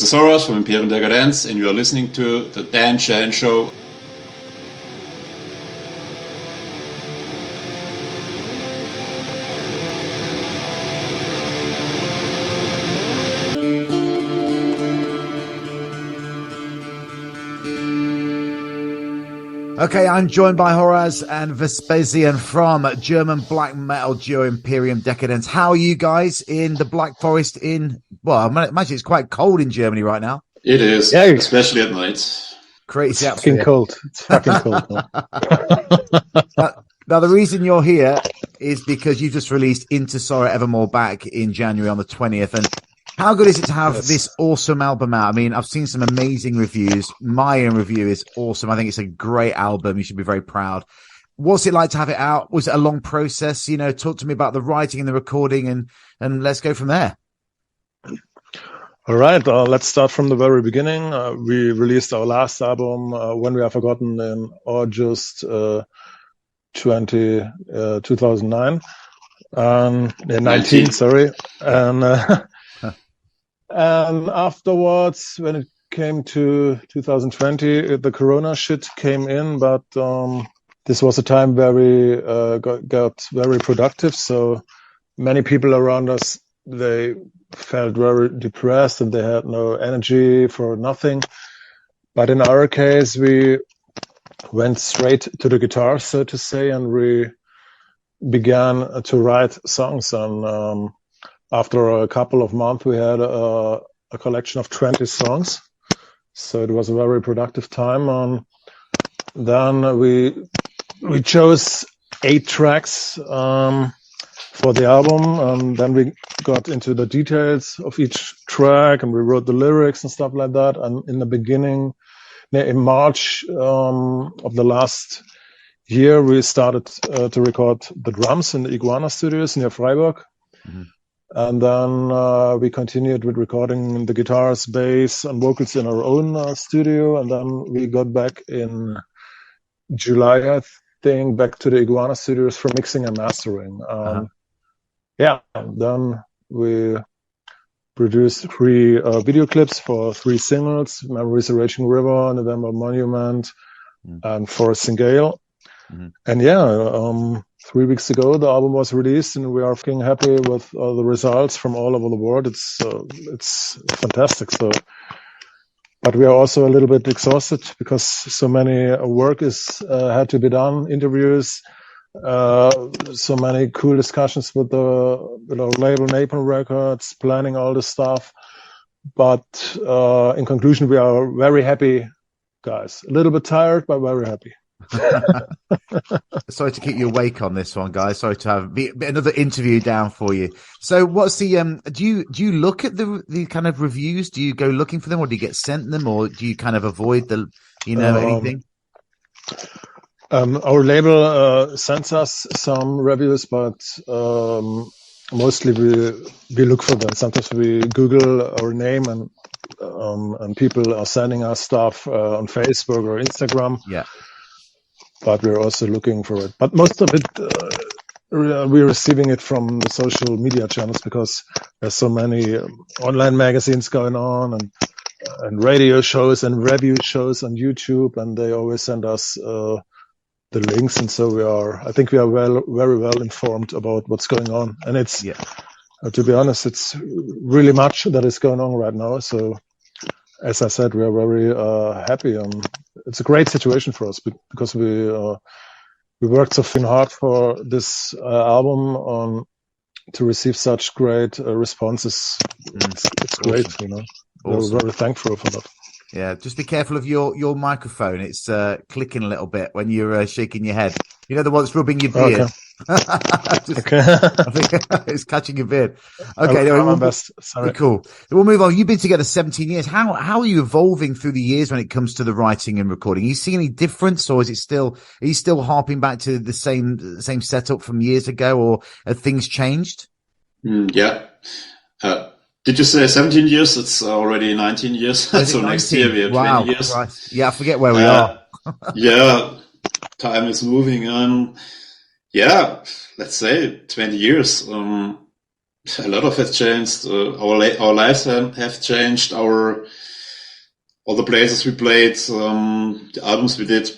Into Sorrow from Imperium Dekadenz, and you are listening to the Dan Shane Show. Okay, I'm joined by Horaz and Vespasian from German black metal duo Imperium Dekadenz. How are you guys in the Black Forest well, I imagine it's quite cold in Germany right now. It is, yeah, especially at night. Crazy it's fucking cold. It's fucking cold. Now, the reason you're here is because you just released Into Sorrow Evermore back in January on the 20th. And how good is it to have this awesome album out? I mean, I've seen some amazing reviews. My own review is awesome. I think it's a great album. You should be very proud. What's it like to have it out? Was it a long process? You know, talk to me about the writing and the recording and let's go from there. All right, let's start from the very beginning. We released our last album, When We Are Forgotten, in August 2009. 19, sorry. And afterwards, when it came to 2020, the Corona shit came in, but this was a time where we got very productive. So many people around us, they felt very depressed and they had no energy for nothing. But in our case, we went straight to the guitar, so to say, and we began to write songs. And after a couple of months, we had a collection of 20 songs. So it was a very productive time. Then we chose 8 tracks for the album. And then we got into the details of each track and we wrote the lyrics and stuff like that. And in the beginning, in March of the last year, we started to record the drums in the Iguana Studios near Freiburg. Mm-hmm. And then we continued with recording the guitars, bass, and vocals in our own studio. And then we got back in July, I think, back to the Iguana Studios for mixing and mastering. Yeah, and then we produced 3 video clips for 3 singles: Memories of Raging River, November Monument, and Forest and Gale. Mm-hmm. And yeah, 3 weeks ago the album was released, and we are fucking happy with the results from all over the world. It's fantastic. So, but we are also a little bit exhausted because so many work is had to be done, interviews, so many cool discussions with the label Napalm Records, planning all this stuff. But in conclusion, we are very happy, guys. A little bit tired, but very happy. Sorry to keep you awake on this one, guys. Sorry to have another interview down for you. So what's the do you look at the kind of reviews? Do you go looking for them, or do you get sent them, or do you kind of avoid anything? Our label sends us some reviews, but mostly we look for them. Sometimes we Google our name and people are sending us stuff on Facebook or Instagram. Yeah. But we're also looking for it. But most of it, we're receiving it from the social media channels because there's so many online magazines going on and radio shows and review shows on YouTube, and they always send us the links. And so I think we are very well informed about what's going on. And it's, to be honest, it's really much that is going on right now. So, as I said, we are very happy. It's a great situation for us because we worked so hard for this album to receive such great responses. It's great, Awesome. We're very thankful for that. Yeah, just be careful of your microphone. It's clicking a little bit when you're shaking your head. You know, the one that's rubbing your beard. Okay. I think it's catching your beard. Okay, my best. Sorry. Cool. We'll move on. You've been together 17 years. How are you evolving through the years when it comes to the writing and recording? Are you seeing any difference, or are you still harping back to the same setup from years ago, or have things changed? Yeah. Did you say 17 years? It's already 19 years. So 19? Next year we have 20 years. Christ. Yeah, I forget where we are. Yeah, time is moving on. Yeah, let's say 20 years. A lot of has changed. Our lives have changed. All the places we played, the albums we did.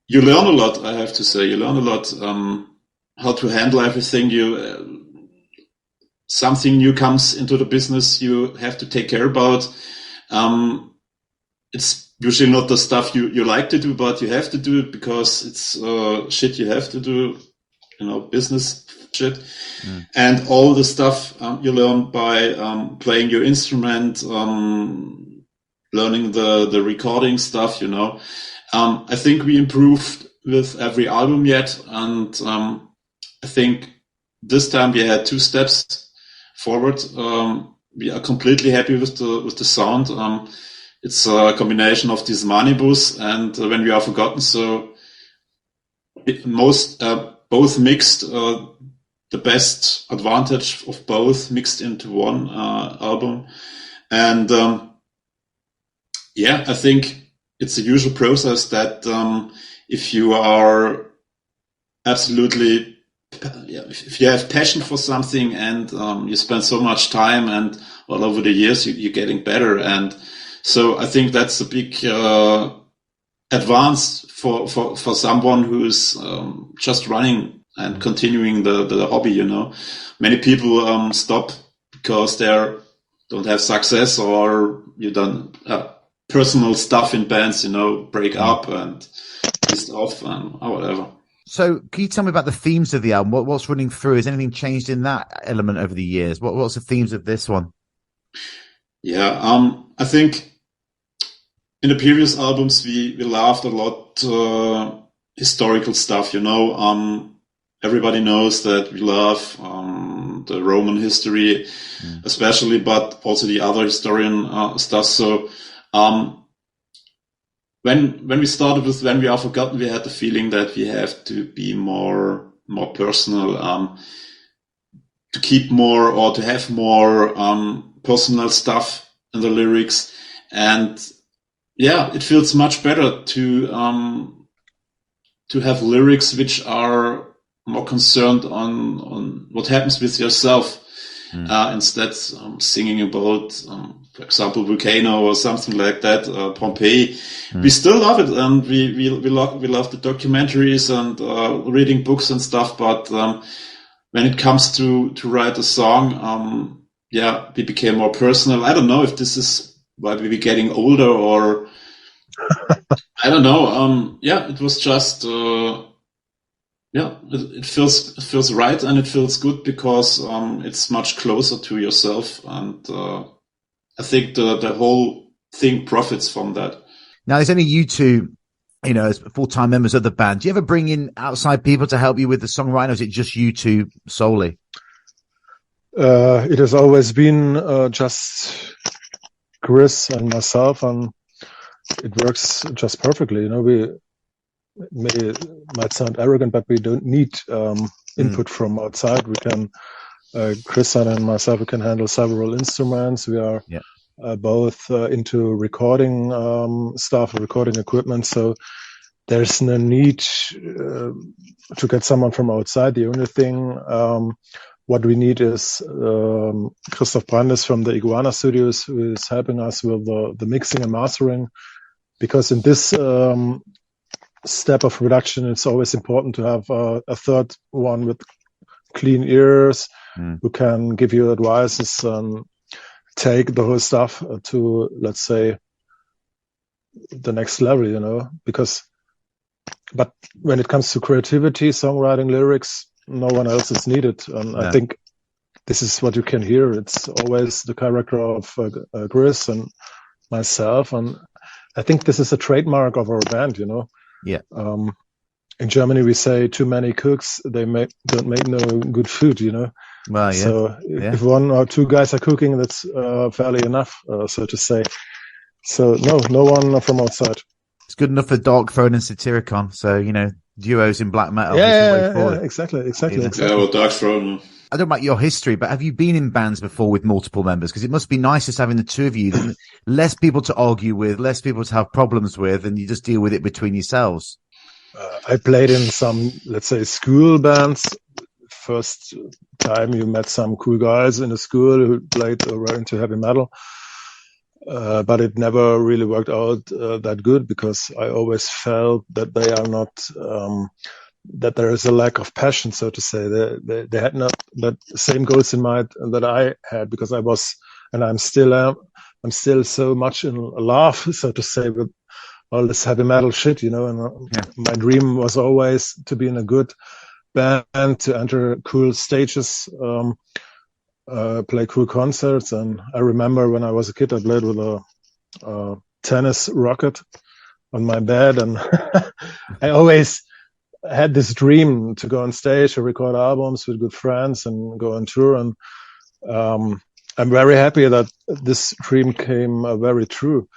You learn a lot, I have to say. You learn a lot how to handle everything. Something new comes into the business, you have to take care about. It's usually not the stuff you like to do, but you have to do it because it's shit you have to do, business shit. And all the stuff you learn by playing your instrument, learning the recording stuff, I think we improved with every album yet, and I think this time we had 2 steps forward. We are completely happy with the sound. It's a combination of this Manibus and When We Are Forgotten. So both mixed, the best advantage of both mixed into one album. And I think it's a usual process that if you are absolutely, if you have passion for something and you spend so much time and all over the years you're getting better. And so I think that's a big advance for someone who's just running and continuing the hobby. Many people stop because they don't have success, or you done personal stuff in bands, break up and pissed off and whatever. So can you tell me about the themes of the album? What's running through? Has anything changed in that element over the years? What's the themes of this one? Yeah, I think in the previous albums we loved a lot historical stuff. Everybody knows that we love the Roman history, especially, but also the other historian stuff. So when we started with When We Are Forgotten, we had the feeling that we have to be more personal, to keep more or to have more personal stuff in the lyrics. And it feels much better to have lyrics which are more concerned on what happens with yourself, instead singing about, for example, Volcano or something like that, Pompeii. We still love it, and we love the documentaries and reading books and stuff. But when it comes to write a song, we became more personal. I don't know if this is why we were getting older, or I don't know. It was just it feels right, and it feels good because it's much closer to yourself, and I think the whole thing profits from that. Now, there's only you two, as full-time members of the band. Do you ever bring in outside people to help you with the songwriting, or is it just you two solely? It has always been just Chris and myself, and it works just perfectly. Might sound arrogant, but we don't need input from outside. We can, Chris and myself, we can handle several instruments. We are both into recording stuff, recording equipment. So there's no need to get someone from outside. The only thing what we need is Christoph Brandes from the Iguana Studios, who is helping us with the mixing and mastering. Because in this step of production, it's always important to have a third one with clean ears who can give you advices and take the whole stuff to, let's say, the next level, but when it comes to creativity, songwriting, lyrics, no one else is needed. And I think this is what you can hear. It's always the character of Chris and myself. And I think this is a trademark of our band, Yeah. In Germany, we say too many cooks, don't make no good food, Well, yeah. So if one or two guys are cooking, that's fairly enough, so to say. So no one from outside. It's good enough for Dark Throne and Satyricon. So, duos in black metal. Exactly. Yeah, well, Dark Throne. I don't know about your history, but have you been in bands before with multiple members? Because it must be nice just having the two of you, less people to argue with, less people to have problems with, and you just deal with it between yourselves. I played in some, let's say, school bands first time you met some cool guys in a school who were into heavy metal. But it never really worked out that good, because I always felt that they are not, that there is a lack of passion, so to say. They had not that same goals in mind that I had, because I was, and I'm still so much in love, so to say, with all this heavy metal shit, you know. And my dream was always to be in a good band, to enter cool stages, play cool concerts. And I remember when I was a kid, I played with a tennis racket on my bed, and I always had this dream to go on stage or record albums with good friends and go on tour. And I'm very happy that this dream came very true.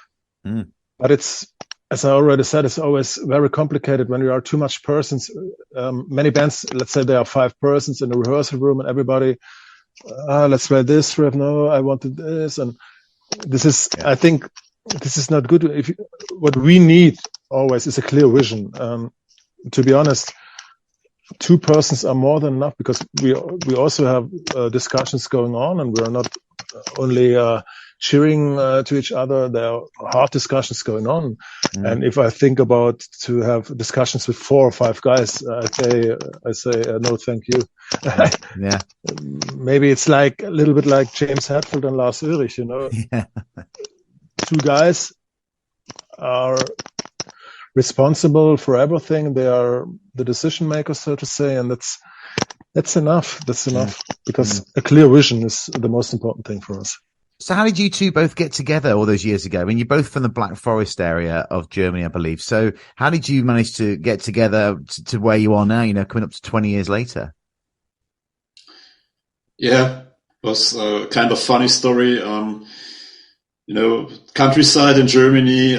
But it's, as I already said, it's always very complicated when you are too much persons. Many bands, let's say there are 5 persons in the rehearsal room, and everybody, let's play this riff. No, I wanted this. And this is, I think this is not good. What we need always is a clear vision. To be honest, 2 persons are more than enough, because we also have discussions going on, and we are not only cheering to each other. There are hard discussions going on. And if I think about to have discussions with 4 or 5 guys, I say no, thank you. Yeah. Maybe it's like a little bit like James Hetfield and Lars Ulrich, you know. Yeah. 2 guys are responsible for everything. They are the decision makers, so to say, and that's enough. That's enough, because a clear vision is the most important thing for us. So how did you two both get together all those years ago? I mean, you're both from the Black Forest area of Germany, I believe. So how did you manage to get together to where you are now, you know, coming up to 20 years later? Yeah, it was a kind of funny story. You know, countryside in Germany,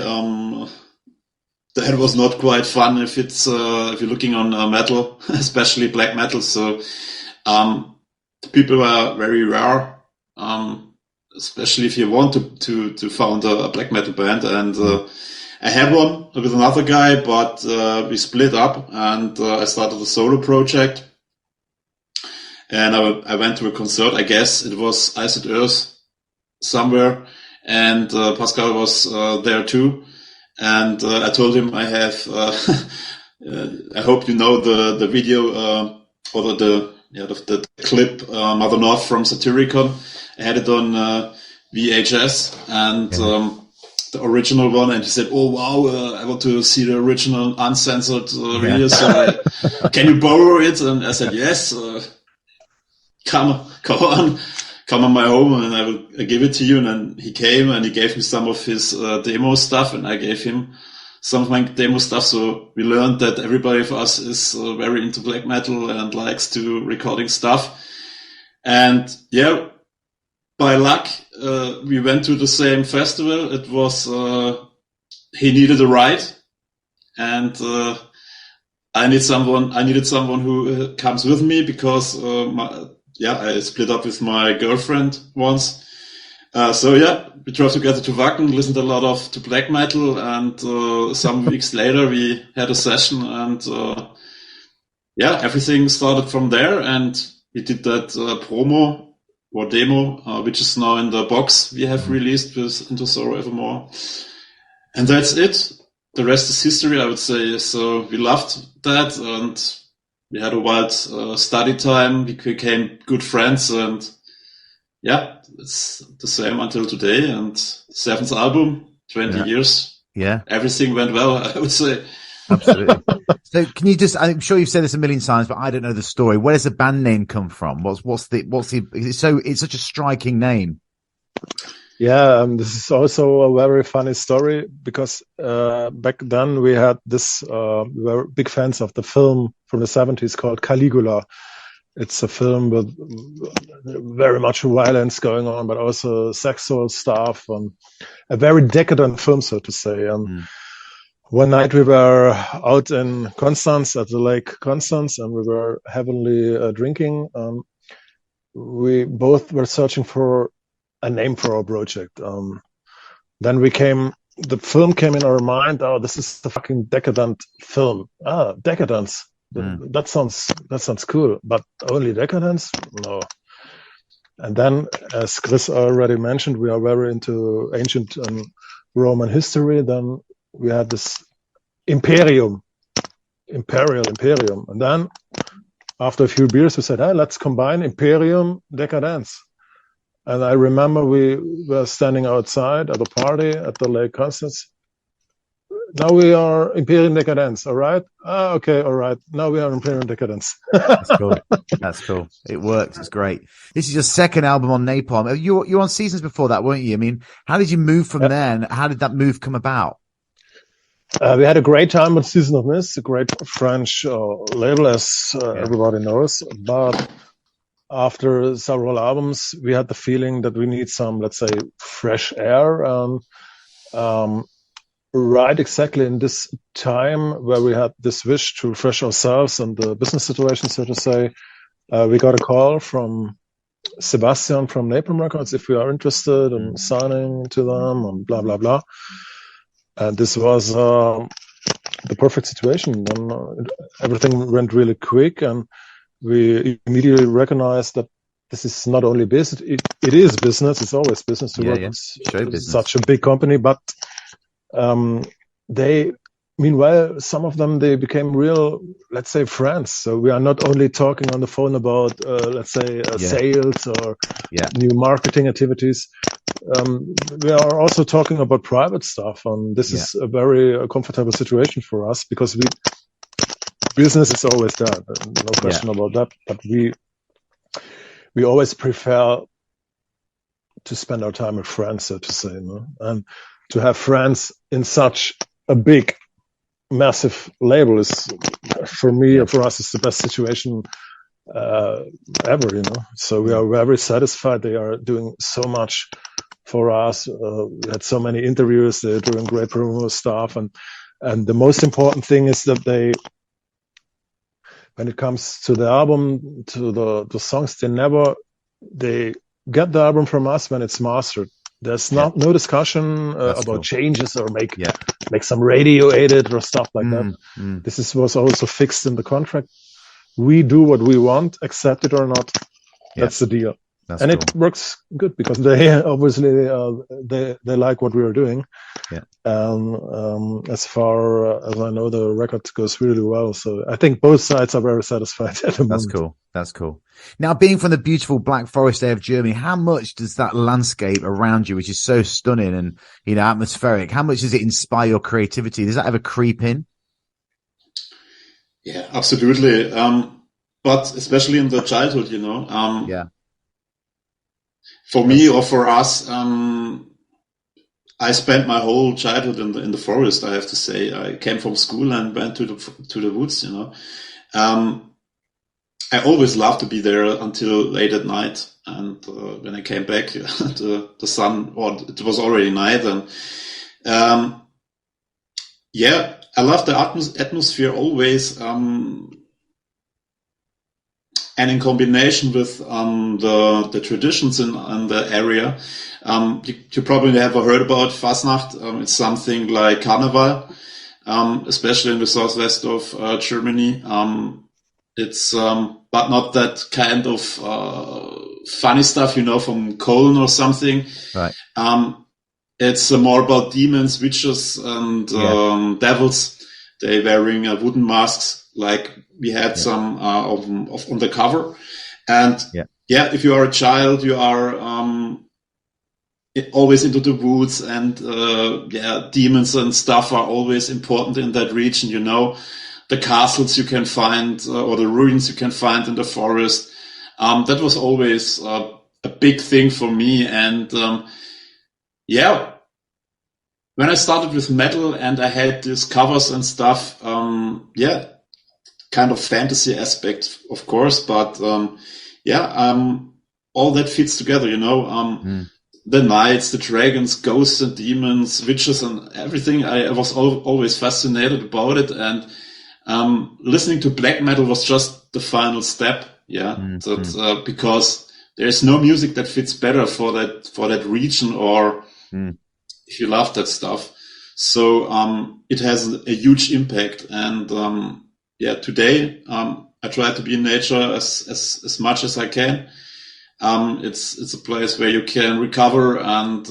that was not quite fun if it's if you're looking on metal, especially black metal. So the people were very rare, especially if you want to found a black metal band. And I had one with another guy, but we split up, and I started a solo project. And I went to a concert. I guess it was Ice at Earth somewhere, and Pascal was there too. And I told him I have, I hope you know the video or the clip Mother North from Satyricon. I had it on VHS, and the original one, and he said, "Oh wow, I want to see the original uncensored video. So can you borrow it?" And I said, "Yes, come on my home, and I will give it to you." And then he came, and he gave me some of his demo stuff, and I gave him some of my demo stuff. So we learned that everybody of us is very into black metal and likes to recording stuff. And yeah, by luck, we went to the same festival. It was, he needed a ride, and I needed someone who comes with me, because I split up with my girlfriend once. We drove together to Wacken, listened a lot to black metal, and some weeks later we had a session, and everything started from there. And we did that promo or demo, which is now in the box we have released with Into Sorrow Evermore. And that's it. The rest is history, I would say. So we loved that, and we had a wild study time. We became good friends, and it's the same until today. And 7th album, 20 years. Yeah. Everything went well, I would say. Absolutely. So can you just, I'm sure you've said this a million times, but I don't know the story. Where does the band name come from? It's such a striking name. Yeah, this is also a very funny story, because back then we had this, we were big fans of the film from the 70s called Caligula. It's a film with very much violence going on, but also sexual stuff, and a very decadent film, so to say. And one night we were out in Constance, at the Lake Constance, and we were heavily drinking. We both were searching for a name for our project. Then the film came in our mind. Oh, this is the fucking decadent film. Decadence. That sounds cool, but only Decadence? No. And then, as Chris already mentioned, we are very into ancient Roman history. Then we had this Imperium. And then, after a few beers, we said, hey, let's combine Imperium Dekadenz. And I remember we were standing outside at a party at the Lake Constance. Now we are Imperium Dekadenz, all right? Okay, all right. Now we are Imperium Dekadenz. That's cool. It works. It's great. This is your second album on Napalm. You were on Seasons before that, weren't you? I mean, how did you move from there, and how did that move come about? We had a great time with Season of Mist, a great French label, as everybody knows. But after several albums, we had the feeling that we need some, let's say, fresh air. Right, exactly in this time where we had this wish to refresh ourselves and the business situation, so to say, we got a call from Sebastian from Napalm Records if we are interested in signing to them and blah, blah, blah. And this was the perfect situation. And everything went really quick, and we immediately recognized that this is not only business, it is business, it's always business to work with such a big company, but meanwhile, some of them, they became real, let's say, friends. So we are not only talking on the phone about, let's say, sales or new marketing activities. We are also talking about private stuff. And this is a very comfortable situation for us because business is always there. No question about that. But we always prefer to spend our time with friends, so to say, no? And to have friends in such a big, massive label is, for me, or for us, is the best situation ever, So we are very satisfied. They are doing so much for us. We had so many interviews. They're doing great promo stuff. And the most important thing is that when it comes to the album, to the songs, they get the album from us when it's mastered. There's no discussion about changes or make some radio edit or stuff like that. This was also fixed in the contract. We do what we want, accept it or not. That's the deal. And cool. It works good because they obviously they like what we are doing. As far as I know, the record goes really well. So I think both sides are very satisfied at the moment. That's cool. Now, being from the beautiful Black Forest area of Germany, how much does that landscape around you, which is so stunning and atmospheric, how much does it inspire your creativity? Does that ever creep in? Yeah, absolutely. But especially in the childhood, For me or for us, I spent my whole childhood in the forest. I have to say, I came from school and went to the woods. I always loved to be there until late at night. And when I came back, the sun, or it was already night. And I love the atmosphere always. And in combination with the traditions in the area, you probably never heard about Fasnacht. It's something like Carnival, especially in the southwest of Germany. It's but not that kind of funny stuff, from Cologne or something. Right. It's more about demons, witches, and devils. They wearing wooden masks, like we had some on the cover. And if you are a child, you are always into the woods, and demons and stuff are always important in that region. The castles you can find or the ruins you can find in the forest. That was always a big thing for me. And when I started with metal and I had these covers and stuff, kind of fantasy aspect, of course, but all that fits together, the knights, the dragons, ghosts and demons, witches and everything. I was always fascinated about it, and listening to black metal was just the final step. Because there's no music that fits better for that region, or if you love that stuff. So it has a huge impact, and today, I try to be in nature as much as I can. It's a place where you can recover, and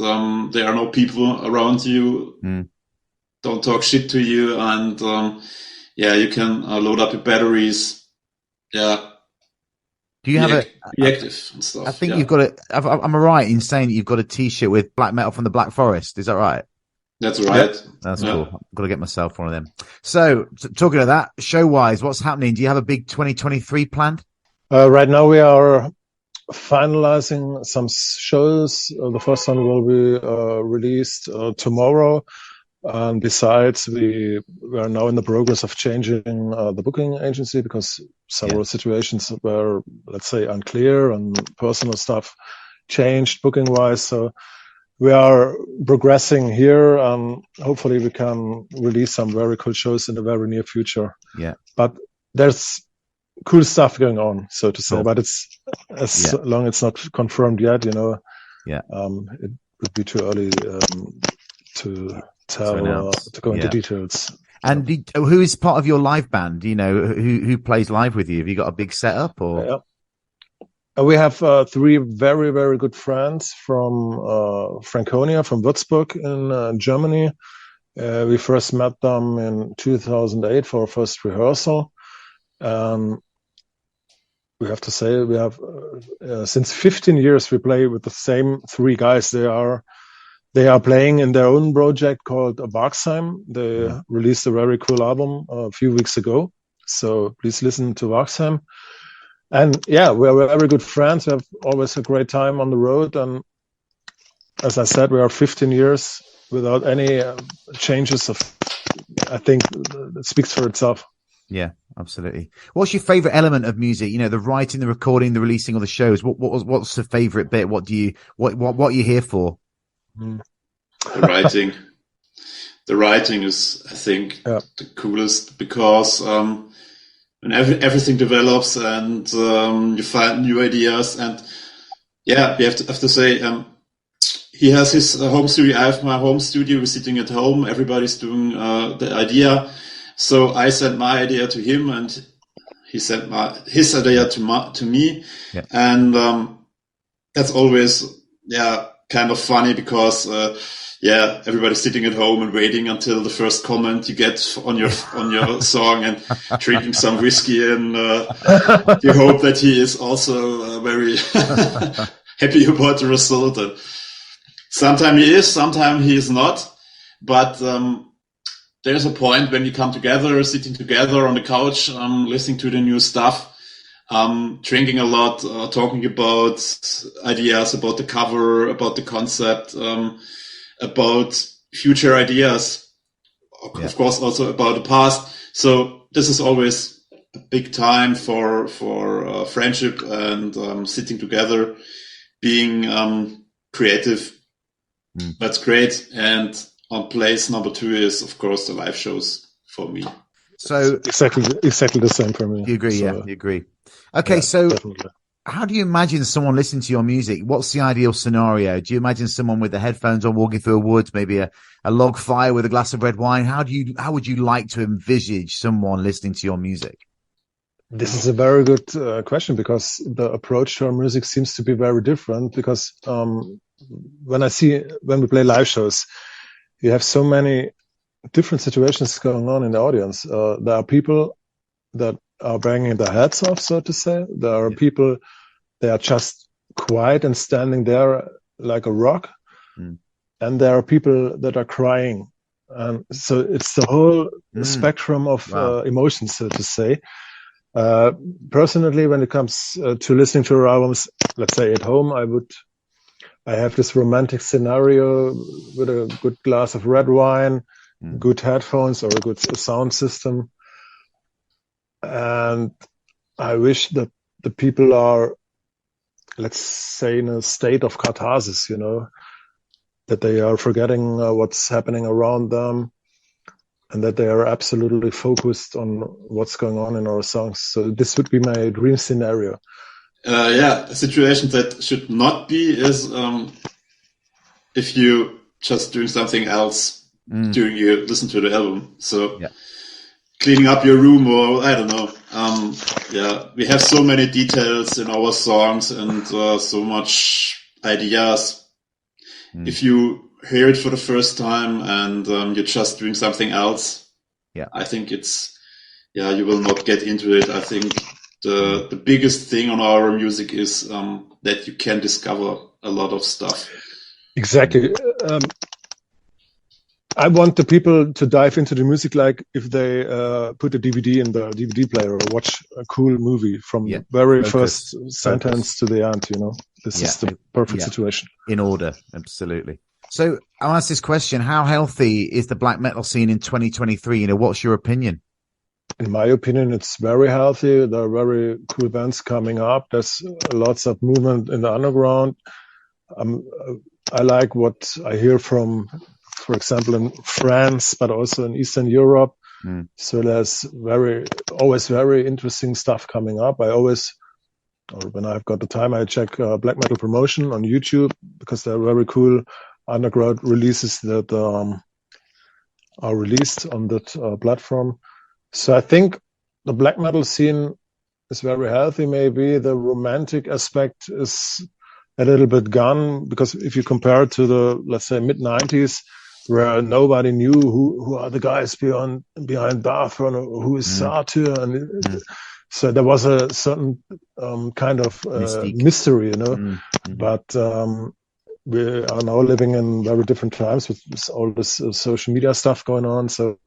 there are no people around you, don't talk shit to you, and you can load up your batteries. Yeah. Do you have be active and stuff? I think you've got it. Am I right in saying that you've got a T-shirt with black metal from the Black Forest? Is that right? That's right. Yep. That's cool. I've got to get myself one of them. So, talking of that, show-wise, what's happening? Do you have a big 2023 planned? Right now we are finalizing some shows. The first one will be released tomorrow. And besides, we are now in the progress of changing the booking agency because several situations were, let's say, unclear and personal stuff changed booking-wise. So we are progressing here, and hopefully we can release some very cool shows in the very near future. Yeah. But there's cool stuff going on, so to say. Cool. But it's as long as it's not confirmed yet, it would be too early to tell to go into details. And who is part of your live band? Who plays live with you? Have you got a big setup or? We have 3 very, very good friends from Franconia, from Würzburg in Germany. We first met them in 2008 for our first rehearsal. We have to say we have since 15 years we play with the same 3 guys. They are playing in their own project called Vaxheim. They released a very cool album a few weeks ago. So please listen to Vaxheim. And we're very good friends. We have always a great time on the road. And as I said, we are 15 years without any changes. I think it speaks for itself. Yeah, absolutely. What's your favorite element of music? The writing, the recording, the releasing of the shows. What's the favorite bit? What are you here for? The writing is, I think, the coolest because when everything develops and you find new ideas, and we have to say he has his home studio. I have my home studio. We're sitting at home. Everybody's doing the idea. So I sent my idea to him, and he sent his idea to me, and that's always kind of funny because everybody's sitting at home and waiting until the first comment you get on your song and drinking some whiskey, and you hope that he is also very happy about the result. And sometimes he is, sometimes he is not, but there's a point when you come together, sitting together on the couch, listening to the new stuff, drinking a lot, talking about ideas, about the cover, about the concept, about future ideas, of course, also about the past. So this is always a big time for friendship and sitting together, being creative. That's great. And on place number 2 is, of course, the live shows for me. So exactly the same for me. You agree? So, you agree. Okay, so definitely. How do you imagine someone listening to your music? What's the ideal scenario? Do you imagine someone with the headphones on, walking through a woods, maybe a log fire with a glass of red wine? How would you like to envisage someone listening to your music? This is a very good question, because the approach to our music seems to be very different. Because when we play live shows, you have so many different situations going on in the audience. There are people that are banging their heads off, so to say. There are people, they are just quiet and standing there like a rock. And there are people that are crying. So it's the whole spectrum of emotions, so to say. Personally, when it comes to listening to our albums, let's say at home, I have this romantic scenario with a good glass of red wine, good headphones, or a good sound system. And I wish that the people are, let's say, in a state of catharsis, that they are forgetting what's happening around them, and that they are absolutely focused on what's going on in our songs. So this would be my dream scenario. A situation that should not be is if you just doing something else during you listen to the album. So cleaning up your room, or I don't know. Yeah, we have so many details in our songs and so much ideas. If you hear it for the first time and you're just doing something else, I think you will not get into it. I think the biggest thing on our music is that you can discover a lot of stuff. Exactly. I want the people to dive into the music like if they put a DVD in the DVD player or watch a cool movie from the very first sentence to the end, you know. This is the perfect situation. In order, absolutely. So I'll ask this question. How healthy is the black metal scene in 2023? You know, what's your opinion? In my opinion, it's very healthy. There are very cool bands coming up. There's lots of movement in the underground. I like what I hear from, for example, in France, but also in Eastern Europe. So there's always very interesting stuff coming up. When I've got the time, I check black metal promotion on YouTube because they're very cool underground releases that are released on that platform. So I think the black metal scene is very healthy. Maybe the romantic aspect is a little bit gone, because if you compare it to the, let's say, mid-90s, where nobody knew who are the guys behind Darthron, or who is Satyr, and so there was a certain kind of mystery, you know. But we are now living in very different times with all this social media stuff going on. So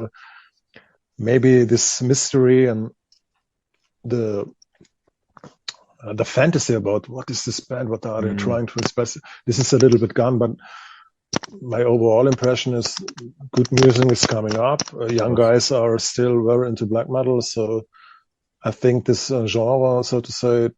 maybe this mystery and the fantasy about what is this band, what are they trying to express, this is a little bit gone. But my overall impression is good music is coming up. Young guys are still very into black metal. So I think this genre, so to say,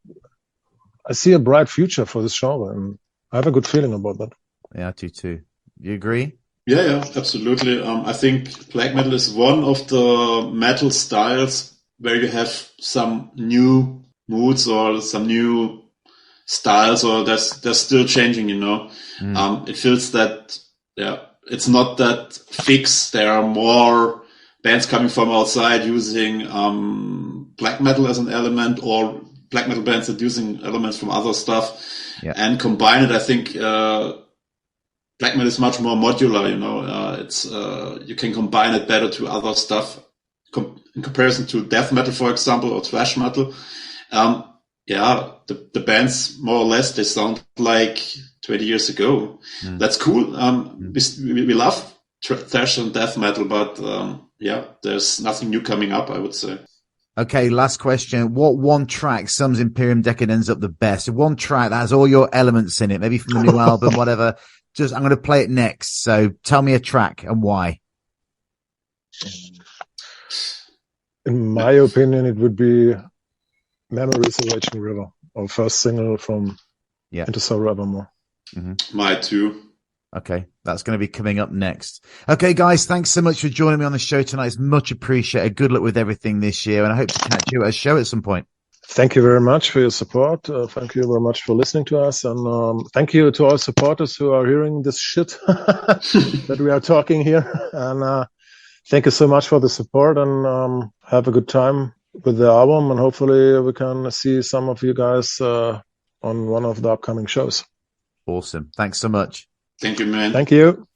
I see a bright future for this genre, and I have a good feeling about that. Yeah, I do too. You agree? Yeah, absolutely. I think black metal is one of the metal styles where you have some new moods or some new styles, or they're still changing, you know. It feels that, it's not that fixed. There are more bands coming from outside using black metal as an element, or black metal bands that using elements from other stuff, and combine it. I think black metal is much more modular, you know. It's you can combine it better to other stuff in comparison to death metal, for example, or thrash metal. The bands more or less, they sound like 20 years ago. That's cool. We love thrash and death metal, but there's nothing new coming up, I would say. Okay, last question. What one track sums Imperium Dekadenz up the best? One track that has all your elements in it, maybe from the new album, whatever. I'm going to play it next. So tell me a track and why. In my opinion, it would be Memories of Raging River, our first single from Into Sorrow Evermore. My too. Okay, that's going to be coming up next. Okay, guys, thanks so much for joining me on the show tonight. It's much appreciated. Good luck with everything this year, and I hope to catch you at a show at some point. Thank you very much for your support. Thank you very much for listening to us, and thank you to all supporters who are hearing this shit that we are talking here. And thank you so much for the support, and have a good time with the album, and hopefully we can see some of you guys on one of the upcoming shows. Awesome. Thanks so much. Thank you, man. Thank you.